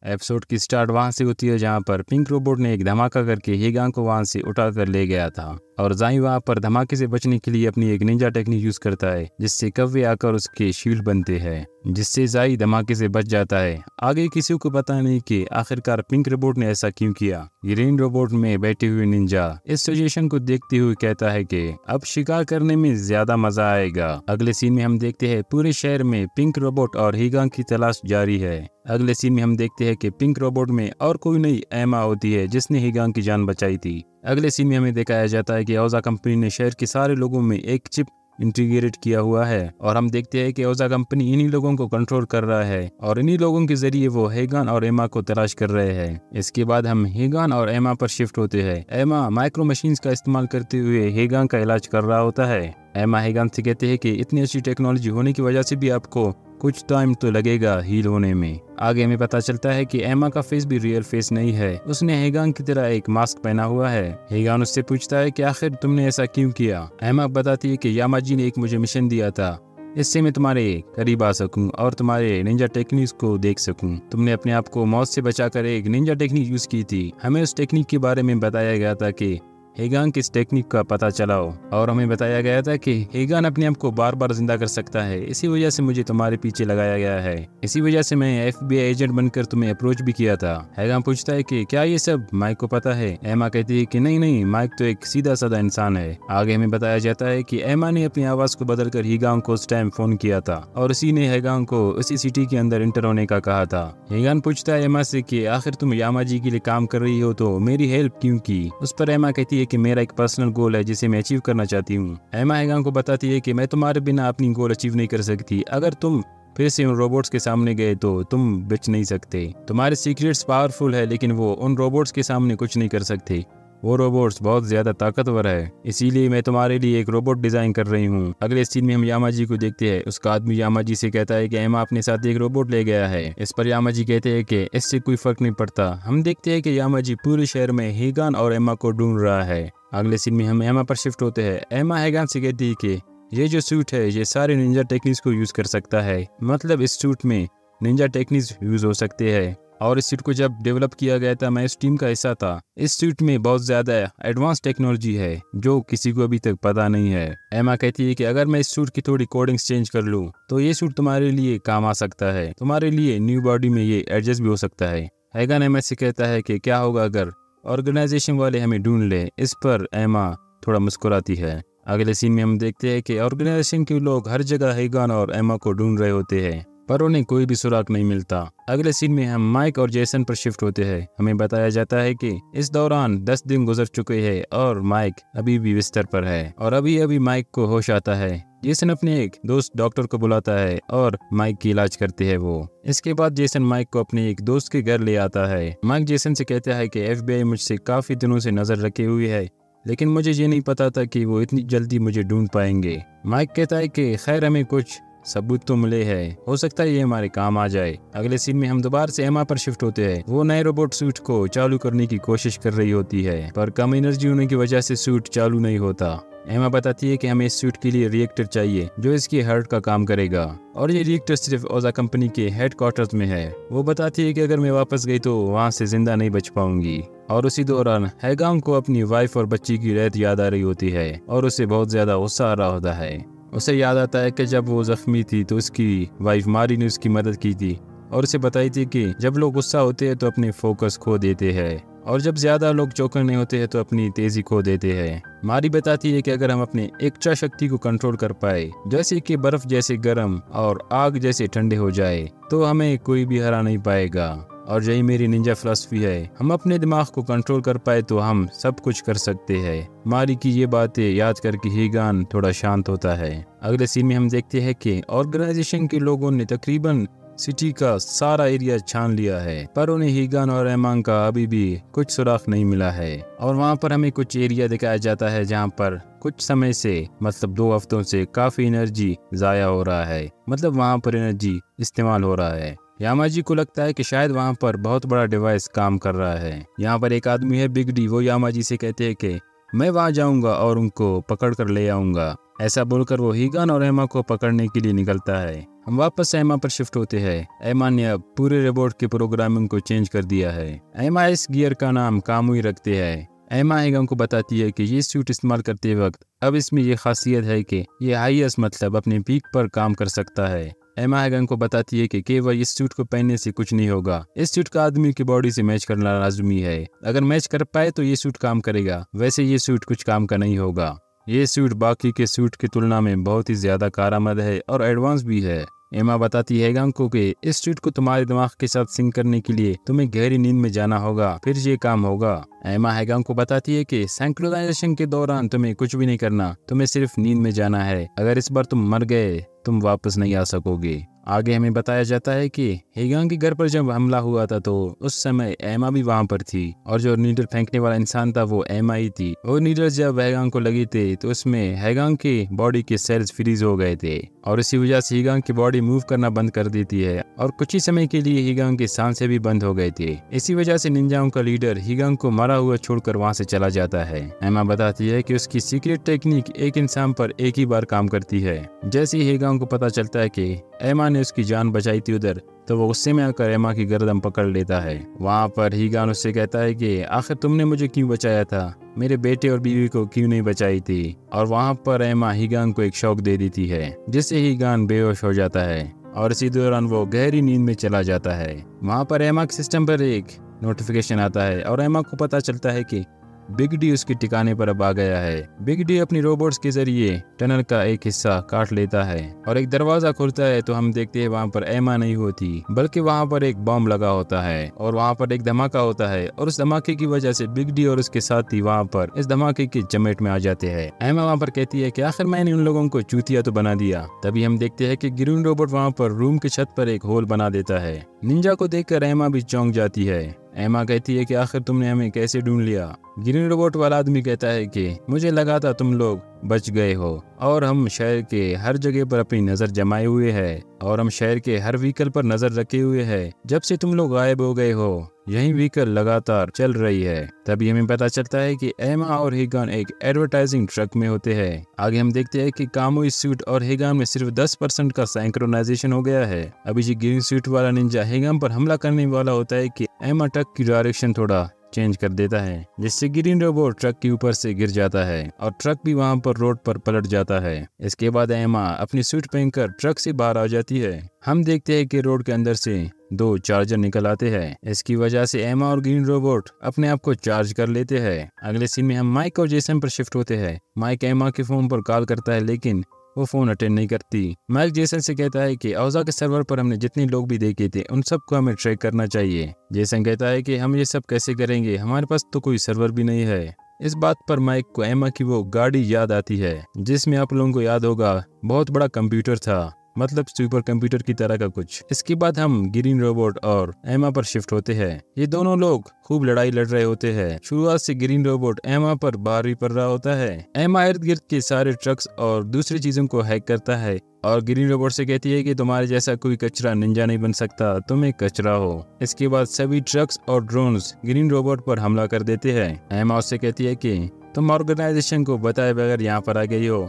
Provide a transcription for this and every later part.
Episode की start वहां से होती है जहां पर पिंक रोबोट ने एक धमाका करके हीगान को वहां से उठा कर ले गया था और जाई वहां पर धमाके से बचने के लिए अपनी एक निंजा टेक्निक यूज करता है जिससे कव्वे आकर उसके शील्ड बनते हैं, जिससे जाई धमाके से बच जाता है। आगे किसी को पता नहीं कि आखिरकार पिंक रोबोट ने ऐसा क्यों किया। ग्रीन रोबोट में बैठे हुए निंजा इस सिचुएशन को देखते हुए कहता है कि अब शिकार करने में ज्यादा मजा आएगा। अगले सीन में हम देखते हैं पूरे शहर में पिंक रोबोट और हीगान की तलाश जारी है। अगले सीन में हम देखते हैं कि पिंक रोबोट में और कोई नई एमा होती है जिसने हीगान की जान बचाई थी। अगले सीन में हमें दिखाया जाता है कि ओजा कंपनी ने शहर के सारे लोगों में एक चिप इंटीग्रेट किया हुआ है और हम देखते हैं कि ओजा कंपनी इन्हीं लोगों को कंट्रोल कर रहा है और इन्हीं लोगों के जरिए वो हीगान और एमा को तलाश कर रहे हैं। इसके बाद हम हीगान और एमा पर शिफ्ट होते हैं। एमा माइक्रो मशीन्स का इस्तेमाल करते हुए हीगान का इलाज कर रहा होता है। एमा हीगान से कहते हैं कि इतनी अच्छी टेक्नोलॉजी होने की वजह से भी आपको कुछ टाइम तो लगेगा हील होने में। आगे हमें पता चलता है कि एमा का फेस भी रियल फेस नहीं है, उसने हीगान की तरह एक मास्क पहना हुआ है। हीगान उससे पूछता है कि आखिर तुमने ऐसा क्यों किया। एमा बताती है कि यामाजी ने एक मुझे मिशन दिया था, इससे मैं तुम्हारे करीब आ सकूं और तुम्हारे निंजा टेक्निक्स को देख सकूं। तुमने अपने आप को मौत से बचाकर एक निंजा टेक्निक यूज की थी। हमें उस टेक्निक के बारे में बताया गया था कि हीगान किस टेक्निक का पता चलाओ और हमें बताया गया था कि हीगान अपने आप को बार बार जिंदा कर सकता है। इसी वजह से मुझे तुम्हारे पीछे लगाया गया है। इसी वजह से मैं FBI एजेंट बनकर तुम्हें अप्रोच भी किया था। हीगान पूछता है कि क्या ये सब माइक को पता है। एमा कहती है कि नहीं, माइक तो एक सीधा साधा इंसान है। आगे हमें बताया जाता है कि एमा ने अपनी आवाज को बदलकर हीगान को उस टाइम फोन किया था और उसी ने हीगान को उसी सिटी के अंदर इंटर होने का कहा था। हीगान पूछता है एमा से कि आखिर तुम यामाजी के लिए काम कर रही हो तो मेरी हेल्प क्यों की। उस पर एमा कहती है कि मेरा एक पर्सनल गोल है जिसे मैं अचीव करना चाहती हूँ। एमा हीगान को बताती है कि मैं तुम्हारे बिना अपनी गोल अचीव नहीं कर सकती। अगर तुम फिर से उन रोबोट्स के सामने गए तो तुम बच नहीं सकते। तुम्हारे सीक्रेट्स पावरफुल है लेकिन वो उन रोबोट्स के सामने कुछ नहीं कर सकते। वो रोबोट्स बहुत ज्यादा ताकतवर है, इसीलिए मैं तुम्हारे लिए एक रोबोट डिजाइन कर रही हूँ। अगले सीन में हम यामाजी को देखते हैं। उसका आदमी यामाजी से कहता है कि एमा अपने साथ एक रोबोट ले गया है। इस पर यामाजी कहते हैं कि इससे कोई फर्क नहीं पड़ता। हम देखते हैं कि यामाजी पूरे शहर में हीगान और एमा को ढूंढ रहा है। अगले सीन में हम एमा पर शिफ्ट होते हैं। एमा हीगान से कहती है कि ये जो सूट है ये सारे निंजा टेक्निक्स को यूज कर सकता है, मतलब इस सूट में निंजा टेक्निक्स यूज हो सकते हैं और इस सूट को जब डेवलप किया गया था मैं इस टीम का हिस्सा था। इस सूट में बहुत ज्यादा एडवांस टेक्नोलॉजी है जो किसी को अभी तक पता नहीं है। एमा कहती है कि अगर मैं इस सूट की थोड़ी कोडिंग्स चेंज कर लूँ तो ये सूट तुम्हारे लिए काम आ सकता है, तुम्हारे लिए न्यू बॉडी में ये एडजस्ट भी हो सकता है। हीगान एमा से कहता है कि क्या होगा अगर ऑर्गेनाइजेशन वाले हमें ढूंढ ले। इस पर एमा थोड़ा मुस्कुराती है। अगले सीन में हम देखते हैं कि ऑर्गेनाइजेशन के लोग हर जगह हीगान और एमा को ढूंढ रहे होते हैं पर उन्हें कोई भी सुराग नहीं मिलता। अगले सीन में हम माइक और जेसन पर शिफ्ट होते हैं। हमें बताया जाता है कि इस दौरान 10 दिन गुजर चुके हैं और माइक अभी भी बिस्तर पर है और अभी माइक को होश आता है। जेसन अपने एक दोस्त डॉक्टर को बुलाता है और माइक की इलाज करते हैं वो। इसके बाद जेसन माइक को अपने एक दोस्त के घर ले आता है। माइक जेसन से कहता है कि FBI मुझसे काफी दिनों से नजर रखे हुए है लेकिन मुझे ये नहीं पता था कि वो इतनी जल्दी मुझे ढूंढ पाएंगे। माइक कहता है कि खैर हमें कुछ सबूत तो मिले हैं, हो सकता है ये हमारे काम आ जाए। अगले सीन में हम दोबारा से एमा पर शिफ्ट होते हैं। वो नए रोबोट सूट को चालू करने की कोशिश कर रही होती है पर कम एनर्जी होने की वजह से सूट चालू नहीं होता। एमा बताती है कि हमें इस सूट के लिए रिएक्टर चाहिए जो इसके हार्ट का काम करेगा और ये रिएक्टर सिर्फ ओजा कंपनी के हेडक्वार्टर्स में है। वो बताती है कि अगर मैं वापस गई तो वहाँ से जिंदा नहीं बच पाऊंगी। और उसी दौरान हीगान को अपनी वाइफ और बच्ची की रेत याद आ रही होती है और उसे बहुत ज्यादा गुस्सा आ रहा होता है। उसे याद आता है कि जब वो जख्मी थी तो उसकी वाइफ मारी ने उसकी मदद की थी और उसे बताई थी कि जब लोग गुस्सा होते हैं तो अपने फोकस खो देते हैं और जब ज्यादा लोग चौकन्ने होते हैं तो अपनी तेजी खो देते हैं। मारी बताती है कि अगर हम अपने इच्छा शक्ति को कंट्रोल कर पाए, जैसे कि बर्फ जैसे गर्म और आग जैसे ठंडे हो जाए, तो हमें कोई भी हरा नहीं पाएगा। और यही मेरी निंजा फिलॉसफी है, हम अपने दिमाग को कंट्रोल कर पाए तो हम सब कुछ कर सकते हैं। मारी की ये बातें याद करके हीगान थोड़ा शांत होता है। अगले सीन में हम देखते हैं कि ऑर्गेनाइजेशन के लोगों ने तकरीबन सिटी का सारा एरिया छान लिया है पर उन्हें हीगान और एमा का अभी भी कुछ सुराग नहीं मिला है। और वहाँ पर हमें कुछ एरिया दिखाया जाता है जहाँ पर कुछ समय से मतलब 2 हफ्तों से काफी एनर्जी जाया हो रहा है, मतलब वहाँ पर एनर्जी इस्तेमाल हो रहा है। यामाजी को लगता है कि शायद वहाँ पर बहुत बड़ा डिवाइस काम कर रहा है। यहाँ पर एक आदमी है बिग डी, वो यामाजी से कहते हैं कि मैं वहाँ जाऊंगा और उनको पकड़ कर ले आऊंगा। ऐसा बोलकर वो हीगान और एमा को पकड़ने के लिए निकलता है। हम वापस एमा पर शिफ्ट होते हैं। एमा ने अब पूरे रोबोट के प्रोग्रामिंग को चेंज कर दिया है। एमा इस गियर का नाम कामुई रखते हैं। एमा हीगान को बताती है कि ये सूट इस्तेमाल करते वक्त अब इसमें ये खासियत है कि ये हाईएस्ट मतलब अपने पीक पर काम कर सकता है। एमा हीगान को बताती है कि केवल इस सूट को पहनने से कुछ नहीं होगा। इस सूट का आदमी की बॉडी से मैच करना लाजमी है। अगर मैच कर पाए तो ये सूट काम करेगा, वैसे ये सूट कुछ काम का नहीं होगा। ये सूट बाकी के सूट की तुलना में बहुत ही ज्यादा कारआमद है और एडवांस भी है। एमा बताती है हीगान को कि इस सूट को तुम्हारे दिमाग के साथ सिंक करने के लिए तुम्हें गहरी नींद में जाना होगा, फिर ये काम होगा। एमा हीगान को बताती है कि सिंक्रोनाइजेशन के दौरान तुम्हें कुछ भी नहीं करना, तुम्हें सिर्फ नींद में जाना है। अगर इस बार तुम मर गए तुम वापस नहीं आ सकोगे। आगे हमें बताया जाता है कि हीगान के घर पर जब हमला हुआ था तो उस समय एमा भी वहां पर थी और जो नीडल फेंकने वाला इंसान था वो एमा ही थी। वो नीडल जब हीगान को लगी थी तो उसमें हीगान की बॉडी के सेल्स फ्रीज हो गए थे और इसी वजह से हीगान की बॉडी मूव करना बंद कर देती है और कुछ ही समय के लिए हीगान की सांसें भी बंद हो गए थे। इसी वजह से निंजाओं का लीडर हीगान को मरा हुआ छोड़कर वहां से चला जाता है। एमा बताती है कि उसकी सीक्रेट टेक्निक एक इंसान पर एक ही बार काम करती है। जैसे ही हीगान को पता चलता है कि एमा ने उसकी जान बचाई थी उधर, तो वो गुस्से में आकर एमा की गर्दन पकड़ लेता है। वहाँ पर हीगान उससे कहता है कि आखिर तुमने मुझे क्यों बचाया था, मेरे बेटे और बीवी को क्यों नहीं बचाई थी। और वहाँ पर एमा हीगान को एक शॉक दे देती है जिससे हीगान बेहोश हो जाता है और इसी दौरान वो गहरी नींद में चला जाता है। वहाँ पर एमा के सिस्टम पर एक नोटिफिकेशन आता है और एमा को पता चलता है कि बिग डी उसके ठिकाने पर अब आ गया है। बिग डी अपनी रोबोट्स के जरिए टनल का एक हिस्सा काट लेता है और एक दरवाजा खुलता है तो हम देखते हैं वहाँ पर एमा नहीं होती बल्कि वहाँ पर एक बॉम्ब लगा होता है और वहाँ पर एक धमाका होता है और उस धमाके की वजह से बिग डी और उसके साथी वहाँ पर इस धमाके की चपेट में आ जाते हैं। एमा वहाँ पर कहती है कि आखिर मैंने उन लोगों को चूतिया तो बना दिया। तभी हम देखते हैं कि ग्रीन रोबोट वहाँ पर रूम की छत पर एक होल बना देता है। निंजा को देखकर एमा भी चौंक जाती है। एमा कहती है कि आखिर तुमने हमें कैसे ढूंढ लिया। ग्रीन रोबोट वाला आदमी कहता है कि मुझे लगा था तुम लोग बच गए हो और हम शहर के हर जगह पर अपनी नजर जमाए हुए हैं और हम शहर के हर व्हीकल पर नजर रखे हुए हैं। जब से तुम लोग गायब हो गए हो यही व्हीकल लगातार चल रही है। तभी हमें पता चलता है कि एमा और हीगान एक एडवर्टाइजिंग ट्रक में होते हैं। आगे हम देखते हैं कि कामुई सूट और हीगान में सिर्फ 10% का सिंक्रोनाइजेशन हो गया है। अभी जी ग्रीन सूट वाला निंजा हीगान पर हमला करने वाला होता है कि एमा ट्रक की डायरेक्शन थोड़ा चेंज कर देता है जिससे ग्रीन रोबोट ट्रक के ऊपर से गिर जाता है और ट्रक भी वहां पर रोड पर पलट जाता है। इसके बाद एमा अपनी सूट पहनकर ट्रक से बाहर आ जाती है। हम देखते हैं कि रोड के अंदर से 2 चार्जर निकल आते हैं। इसकी वजह से एमा और ग्रीन रोबोट अपने आप को चार्ज कर लेते हैं। अगले सीन में हम माइक और जेसन पर शिफ्ट होते हैं। माइक एमा के फोन पर कॉल करता है लेकिन वो फोन अटेंड नहीं करती। माइक जेसन से कहता है कि औजा के सर्वर पर हमने जितने लोग भी देखे थे उन सबको हमें ट्रैक करना चाहिए। जेसन कहता है कि हम ये सब कैसे करेंगे, हमारे पास तो कोई सर्वर भी नहीं है। इस बात पर माइक को एमा की वो गाड़ी याद आती है जिसमें आप लोगों को याद होगा बहुत बड़ा कंप्यूटर था, मतलब सुपर कंप्यूटर की तरह का कुछ। इसके बाद हम ग्रीन रोबोट और एमा पर शिफ्ट होते हैं। ये दोनों लोग खूब लड़ाई लड़ रहे होते हैं। शुरुआत से ग्रीन रोबोट एमा पर भारी पड़ रहा होता है। एमा इर्द गिर्द के सारे ट्रक्स और दूसरी चीजों को हैक करता है और ग्रीन रोबोट से कहती है कि तुम्हारे जैसा कोई कचरा निंजा नहीं बन सकता, तुम एक कचरा हो। इसके बाद सभी ट्रक्स और ड्रोन्स ग्रीन रोबोट पर हमला कर देते हैं। एमा उससे कहती है कि तुम ऑर्गेनाइजेशन को बताए बगैर यहाँ पर आ गई हो।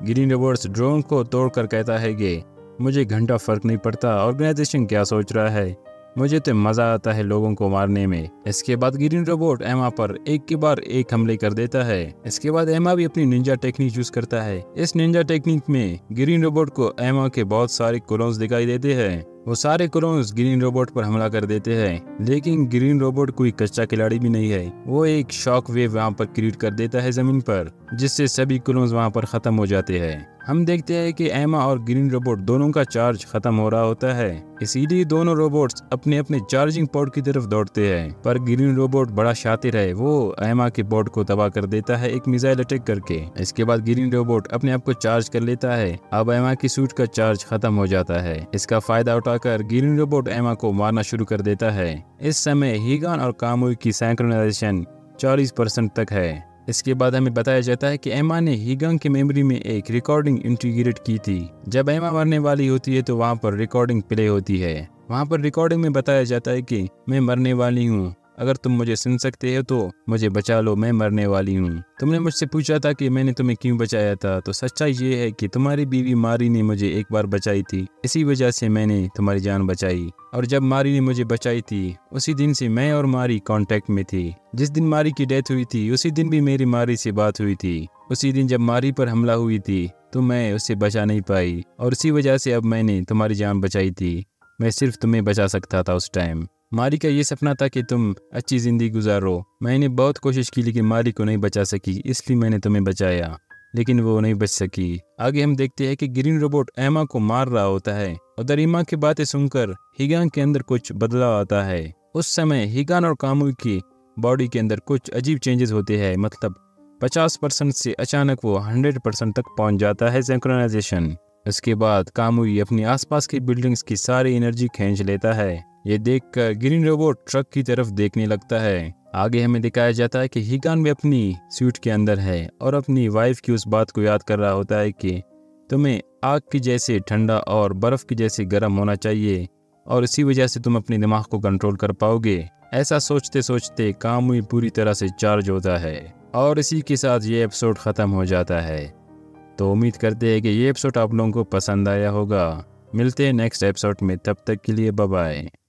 ग्रीन रोबोट्स ड्रोन को तोड़कर कहता है कि मुझे घंटा फर्क नहीं पड़ता ऑर्गेनाइजेशन क्या सोच रहा है, मुझे तो मजा आता है लोगों को मारने में। इसके बाद ग्रीन रोबोट एमा पर एक के बाद एक हमले कर देता है। इसके बाद एमा भी अपनी निंजा टेक्निक यूज करता है। इस निंजा टेक्निक में ग्रीन रोबोट को एमा के बहुत सारे क्लोन्स दिखाई देते हैं। वो सारे क्लोन्स ग्रीन रोबोट पर हमला कर देते हैं लेकिन ग्रीन रोबोट कोई कच्चा खिलाड़ी भी नहीं है। वो एक शॉक वेव वहाँ पर क्रिएट कर देता है जमीन पर जिससे सभी क्लोन्स वहाँ पर खत्म हो जाते हैं। हम देखते हैं कि एमा और ग्रीन रोबोट दोनों का चार्ज खत्म हो रहा होता है, इसीलिए दोनों रोबोट्स अपने अपने चार्जिंग पोर्ट की तरफ दौड़ते हैं। पर ग्रीन रोबोट बड़ा शातिर है, वो एमा के बोर्ड को तबाह कर देता है एक मिसाइल अटैक करके। इसके बाद ग्रीन रोबोट अपने आप को चार्ज कर लेता है। अब एमा की सूट का चार्ज खत्म हो जाता है। इसका फायदा उठाकर ग्रीन रोबोट एमा को मारना शुरू कर देता है। इस समय हीगान और कामुई की सिंक्रोनाइजेशन 40% तक है। इसके बाद हमें बताया जाता है कि एमा ने हीगान की मेमोरी में एक रिकॉर्डिंग इंटीग्रेट की थी। जब एमा मरने वाली होती है तो वहाँ पर रिकॉर्डिंग प्ले होती है। वहाँ पर रिकॉर्डिंग में बताया जाता है कि मैं मरने वाली हूँ, अगर तुम मुझे सुन सकते हो तो मुझे बचा लो, मैं मरने वाली हूँ। तुमने मुझसे पूछा था कि मैंने तुम्हें क्यों बचाया था, तो सच्चाई ये है कि तुम्हारी बीवी मारी ने मुझे एक बार बचाई थी, इसी वजह से मैंने तुम्हारी जान बचाई। और जब मारी ने मुझे बचाई थी उसी दिन से मैं और मारी कांटेक्ट में थी। जिस दिन मारी की डेथ हुई थी उसी दिन भी मेरी मारी से बात हुई थी। उसी दिन जब मारी पर हमला हुई थी तो मैं उसे बचा नहीं पाई और उसी वजह से अब मैंने तुम्हारी जान बचाई थी। मैं सिर्फ तुम्हें बचा सकता था उस टाइम। मारी का ये सपना था कि तुम अच्छी ज़िंदगी गुजारो। मैंने बहुत कोशिश की लेकिन मारी को नहीं बचा सकी, इसलिए मैंने तुम्हें बचाया, लेकिन वो नहीं बच सकी। आगे हम देखते हैं कि ग्रीन रोबोट एमा को मार रहा होता है। उधर एमा की बातें सुनकर हिगान के अंदर कुछ बदलाव आता है। उस समय हिगान और कामुई की बॉडी के अंदर कुछ अजीब चेंजेस होते हैं, मतलब 50% से अचानक वो 100% तक पहुंच जाता है सिंक्रोनाइजेशन। उसके बाद कामुई अपनी आसपास की बिल्डिंग्स की सारी एनर्जी खींच लेता है। ये देखकर ग्रीन रोबोट ट्रक की तरफ देखने लगता है। आगे हमें दिखाया जाता है कि हिगान भी अपनी सूट के अंदर है और अपनी वाइफ की उस बात को याद कर रहा होता है कि तुम्हें आग की जैसे ठंडा और बर्फ की जैसे गर्म होना चाहिए और इसी वजह से तुम अपने दिमाग को कंट्रोल कर पाओगे। ऐसा सोचते सोचते कामुई पूरी तरह से चार्ज होता है और इसी के साथ ये एपिसोड ख़त्म हो जाता है। तो उम्मीद करते हैं कि ये एपिसोड आप लोगों को पसंद आया होगा। मिलते हैं नेक्स्ट एपिसोड में, तब तक के लिए बाय बाय।